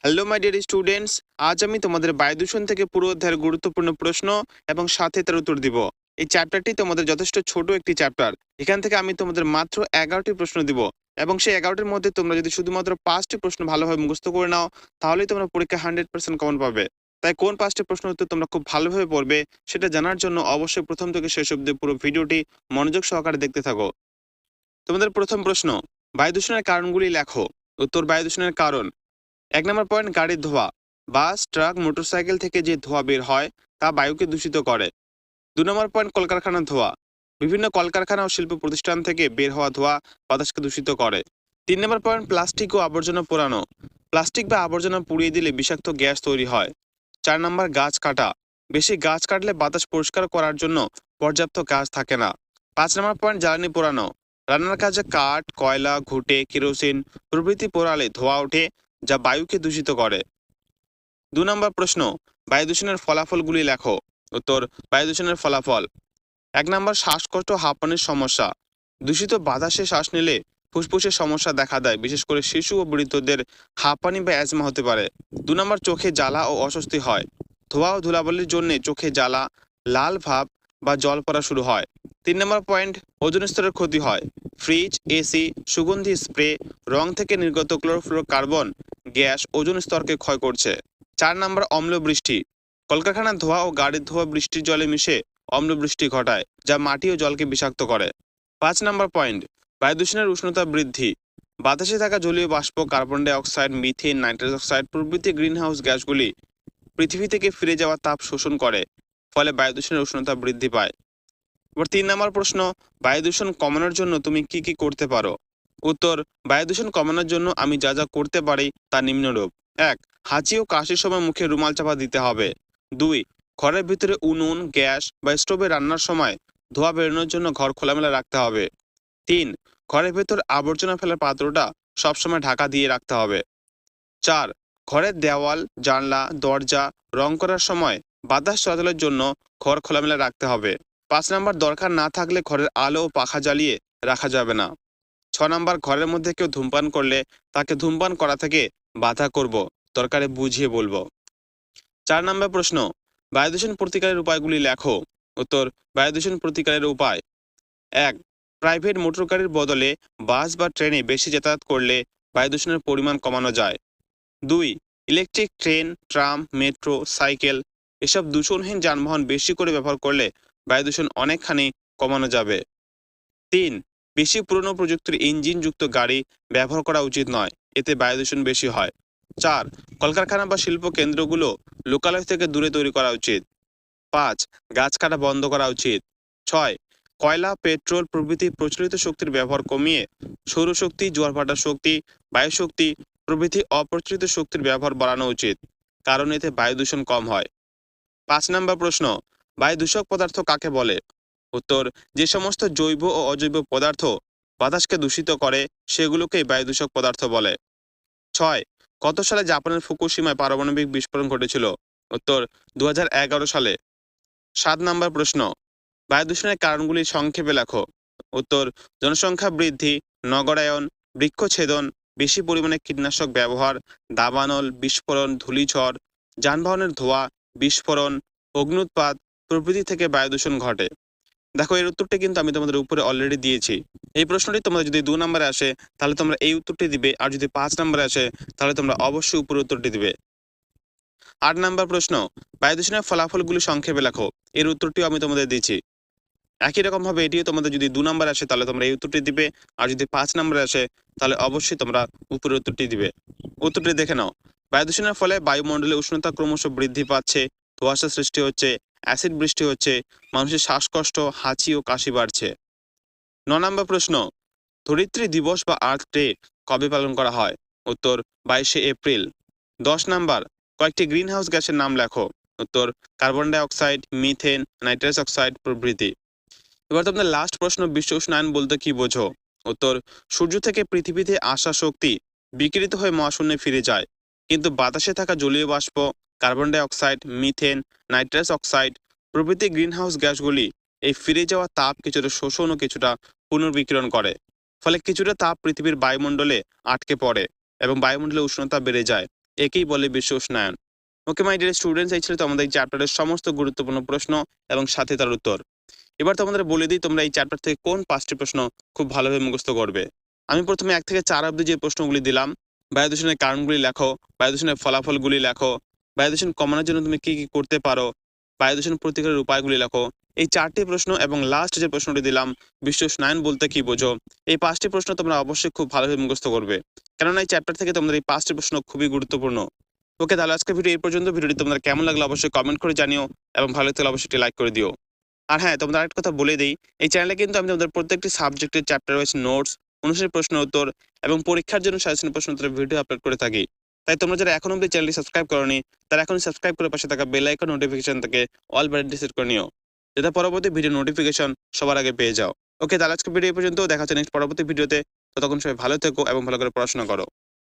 Hello my dear students, আজ আমি তোমাদের বায়ু দূষণ থেকে পুরো অধ্যায়ের গুরুত্বপূর্ণ প্রশ্ন এবং সাথে তার উত্তর দিব। এই চ্যাপ্টারটি তোমাদের যথেষ্ট ছোট একটি চ্যাপ্টার। এখান থেকে আমি তোমাদের মাত্র 11টি প্রশ্ন দিব এবং সেই 11টির মধ্যে তোমরা যদি শুধুমাত্র 5টি প্রশ্ন ভালোভাবে মুখস্থ করে নাও তাহলেই তোমরা পরীক্ষা 100% কমন পাবে। তাই কোন 5টি প্রশ্ন উত্তর তোমরা খুব ভালোভাবে পড়বে সেটা জানার জন্য অবশ্যই প্রথম থেকে শেষ অবধি পুরো ভিডিওটি মনোযোগ সহকারে দেখতে থাকো। তোমাদের প্রথম প্রশ্ন, বায়ু দূষণের কারণগুলি লেখো। উত্তর, বায়ু দূষণের কারণ 1 নম্বর পয়েন্ট, গাড়ির ধোঁয়া। বাস, ট্রাক, মোটরসাইকেল থেকে যে ধোঁয়া বের হয় তা বায়ুকে দূষিত করে। 2 নম্বর পয়েন্ট, কলকারখানার ধোঁয়া। বিভিন্ন কলকারখানা ও শিল্প প্রতিষ্ঠান থেকে বের হওয়া ধোঁয়া বাতাসকে দূষিত করে। 3 নম্বর পয়েন্ট, প্লাস্টিক ও আবর্জনা পোড়ানো। প্লাস্টিক বা আবর্জনা পুড়িয়ে দিলে বিষাক্ত গ্যাস তৈরি হয়। 4 নম্বর, গাছ কাটা। বেশি গাছ কাটলে বাতাস পরিষ্কার করার জন্য পর্যাপ্ত গাছ থাকে না। 5 নম্বর পয়েন্ট, জ্বালানি পোড়ানো। রান্নার কাজে কাঠ, কয়লা, ঘুঁটে, কেরোসিন প্রভৃতি পোড়ালে ধোঁয়া ওঠে যা বায়ুকে দূষিত করে। 2 নম্বর প্রশ্ন, বায়ু দূষণের ফলাফলগুলি লেখো। উত্তর, বায়ু দূষণের ফলাফল 1 নম্বর, শ্বাসকষ্ট, হাঁপানির সমস্যা। দূষিত বাতাসে শ্বাস নিলে ফুসফুসের সমস্যা দেখা দেয়, বিশেষ করে শিশু ও বৃদ্ধদের হাঁপানি বা অ্যাজমা হতে পারে। 2 নম্বর, চোখে জ্বালা ও অস্বস্তি হয়। ধোঁয়া ও ধুলাবালির জন্য চোখে জ্বালা, লাল ভাব বা জল পড়া শুরু হয়। 3 নম্বর পয়েন্ট, ওজোন স্তরের ক্ষতি হয়। ফ্রিজ, এসি, সুগন্ধি স্প্রে, রং থেকে নির্গত ক্লোরোফ্লোরোকার্বন গ্যাস ওজোন স্তরকে ক্ষয় করছে। 4 নম্বর, অম্ল বৃষ্টি। কলকারখানার ধোঁয়া ও গাড়ির ধোঁয়া বৃষ্টির জলে মিশে অম্ল বৃষ্টি ঘটায়, যা মাটি ও জলকে বিষাক্ত করে। 5 নম্বর পয়েন্ট, বায়ু দূষণের উষ্ণতা বৃদ্ধি। বাতাসে থাকা জলীয় বাষ্প, carbon die oxide, methane, nitrous oxide প্রভৃতি গ্রিনহাউস গ্যাসগুলি পৃথিবী থেকে ফিরে যাওয়া তাপ শোষণ করে, ফলে বায়ু দূষণের উষ্ণতা বৃদ্ধি পায়। এবার 3 নম্বর প্রশ্ন, বায়ু দূষণ কমানোর জন্য তুমি কি কি করতে পারো। উত্তর, বায়ু দূষণ কমানোর জন্য আমি যা যা করতে পারি তা নিম্নরূপ। 1, হাঁচি ও কাশির সময় মুখে রুমাল চাপা দিতে হবে। 2, ঘরের ভিতরে উনুন, গ্যাস বা স্টোভে রান্নার সময় ধোঁয়া বেরোনোর জন্য ঘর খোলামেলা রাখতে হবে। 3, ঘরের ভেতর আবর্জনা ফেলার পাত্রটা সবসময় ঢাকা দিয়ে রাখতে হবে। 4, ঘরের দেওয়াল, জানলা, দরজা রং করার সময় বাতাস চলাচলের জন্য ঘর খোলামেলা রাখতে হবে। 5 নম্বর, দরকার না থাকলে ঘরের আলো ও পাখা জ্বালিয়ে রাখা যাবে না। 6 নম্বর, ঘরের মধ্যে কেউ ধূমপান করলে তাকে ধূমপান করা থেকে বাধা করব, দরকারে বুঝিয়ে বলবো। 4 নম্বর প্রশ্ন, বায়ু দূষণ প্রতিকারের উপায়গুলি লেখো। উত্তর, বায়ু দূষণ প্রতিকারের উপায়। 1, প্রাইভেট মোটর গাড়ির বদলে বাস বা ট্রেনে বেশি যাতায়াত করলে বায়ু দূষণের পরিমাণ কমানো যায়। 2, electric train, tram, metro, cycle এসব দূষণহীন যানবাহন বেশি করে ব্যবহার করলে বায়ু দূষণ অনেকখানি কমানো যাবে। 3, বেশি পুরনো প্রযুক্তির ইঞ্জিনযুক্ত গাড়ি ব্যবহার করা উচিত নয়, এতে বায়ু দূষণ বেশি হয়। 4, কলকারখানা বা শিল্প কেন্দ্রগুলো লোকালয় থেকে দূরে তৈরি করা উচিত। 5, গাছ কাটা বন্ধ করা উচিত। 6, কয়লা, পেট্রোল প্রভৃতি প্রচলিত শক্তির ব্যবহার কমিয়ে সৌরশক্তি, জোয়ারভাটার শক্তি, বায়ু শক্তি প্রভৃতি অপ্রচলিত শক্তির ব্যবহার বাড়ানো উচিত, কারণ এতে বায়ু দূষণ কম হয়। 5 নম্বর প্রশ্ন, বায়ু দূষক পদার্থ কাকে বলে। উত্তর, যে সমস্ত জৈব ও অজৈব পদার্থ বাতাসকে দূষিত করে সেগুলোকেই বায়ু দূষক পদার্থ বলে। 6, কত সালে জাপানের ফুকুশিমায় পারমাণবিক বিস্ফোরণ ঘটেছিল। উত্তর, 2011 সালে। 7 নম্বর প্রশ্ন, বায়ু দূষণের কারণগুলি সংক্ষেপে লেখো। উত্তর, জনসংখ্যা বৃদ্ধি, নগরায়ন, বৃক্ষছেদন, বেশি পরিমাণে কীটনাশক ব্যবহার, দাবানল, বিস্ফোরণ, ধূলিঝড়, যানবাহনের ধোঁয়া, বিস্ফোরণ, অগ্নুৎপাত প্রভৃতি থেকে বায়ু দূষণ ঘটে। দেখো, এর উত্তরটি কিন্তু আমি তোমাদের উপরে অলরেডি দিয়েছি। এই প্রশ্নটি তোমাদের যদি 2 নম্বরে আসে তাহলে তোমরা এই উত্তরটি দিবে, আর যদি 5 নম্বরে আসে তাহলে তোমরা অবশ্যই উপরে উত্তরটি দিবে। 8 নম্বর প্রশ্ন, বায়ু দূষণের ফলাফলগুলি সংক্ষেপে লেখো। এর উত্তরটিও আমি তোমাদের দিচ্ছি। একই রকম ভাবে এটিও তোমাদের যদি 2 নম্বরে আসে তাহলে তোমরা এই উত্তরটি দিবে, আর যদি 5 নম্বরে আসে তাহলে অবশ্যই তোমরা উপরের উত্তরটি দিবে। উত্তরটি দেখে নাও। বায়ু দূষণের ফলে বায়ুমণ্ডলে উষ্ণতা ক্রমশ বৃদ্ধি পাচ্ছে, ধোঁয়াশা সৃষ্টি হচ্ছে, অ্যাসিড বৃষ্টি হচ্ছে, মানুষের শ্বাসকষ্ট, হাঁচি ও কাশি বাড়ছে। 9 নম্বর প্রশ্ন, ধরিত্রী দিবস বা আর্থ ডে কবে পালন করা হয়। উত্তর, 22শে এপ্রিল। 10 নাম্বার, কয়েকটি গ্রিনহাউস গ্যাসের নাম লেখো। উত্তর, carbon die oxide, methane, nitrous oxide প্রভৃতি। এবার তোমাদের লাস্ট প্রশ্ন, বিশ্ব উষ্ণায়ন বলতে কি বোঝো। উত্তর, সূর্য থেকে পৃথিবীতে আসা শক্তি বিকিরিত হয়ে মহাশূন্যে ফিরে যায়, কিন্তু বাতাসে থাকা জলীয় বাষ্প, carbon die oxide, methane, nitrous oxide প্রভৃতি গ্রিনহাউস গ্যাসগুলি এই ফিরে যাওয়া তাপ কিছুটা শোষণ ও কিছুটা পুনর্বিকিরণ করে, ফলে কিছুটা তাপ পৃথিবীর বায়ুমণ্ডলে আটকে পড়ে এবং বায়ুমণ্ডলে উষ্ণতা বেড়ে যায় একেই বলে বিশ্ব উষ্ণায়ন। ওকে মাই ডিয়ার স্টুডেন্টস, এই ছিল তোমাদের এই চ্যাপ্টারের সমস্ত গুরুত্বপূর্ণ প্রশ্ন এবং সাথে তার উত্তর। এবার তোমাদের বলে দিই তোমরা এই চ্যাপ্টার থেকে কোন 5টি প্রশ্ন খুব ভালোভাবে মুখস্থ করবে। আমি প্রথমে 1 থেকে 4 অবধি যে প্রশ্নগুলি দিলাম, বায়ু দূষণের কারণগুলি লেখো, বায়ু দূষণের ফলাফলগুলি লেখো, বায়ু দূষণ কমানোর জন্য তুমি কি কি করতে পারো, বায়ু দূষণ প্রতিকারের উপায়গুলি লেখো। এই 4টি প্রশ্ন এবং লাস্ট যে প্রশ্নটি দিলাম, বিশ্ব উষ্ণায়ন বলতে কি বোঝো, এই 5টি প্রশ্ন তোমরা অবশ্যই খুব ভালোভাবে মুখস্থ করবে, কেননা এই চ্যাপ্টার থেকে তোমাদের এই 5টি প্রশ্ন খুবই গুরুত্বপূর্ণ। ওকে, তাহলে আজকে ভিডিও এই পর্যন্ত। ভিডিওটি তোমাদের কেমন লাগলো অবশ্যই কমেন্ট করে জানিও এবং ভালো লাগলে অবশ্যই একটি লাইক করে দিও। আর হ্যাঁ, তোমাদের আরেকটা কথা বলে দিই, এই চ্যানেলে কিন্তু আমি তোমাদের প্রত্যেকটি সাবজেক্টের চ্যাপ্টার ওয়াইজ নোটস, অনুসারী প্রশ্ন উত্তর এবং পরীক্ষার জন্য সাজেশন প্রশ্ন উত্তরের ভিডিও আপলোড করে থাকি। তাই তোমরা যারা এখনো অবধি চ্যানেলটি সাবস্ক্রাইব করোনি, তারা এখনই সাবস্ক্রাইব করে পাশে থাকা বেল আইকন নোটিফিকেশন থেকে অল বাটনটি সেট করে নিও, যাতে পরবর্তী ভিডিও নোটিফিকেশন সবার আগে পেয়ে যাও। ওকে, তাহলে আজকে ভিডিও এই পর্যন্ত। দেখা হচ্ছে নেক্সট পরবর্তী ভিডিওতে। ততক্ষণ সবাই ভালো থেকো এবং ভালো করে পড়াশোনা করো।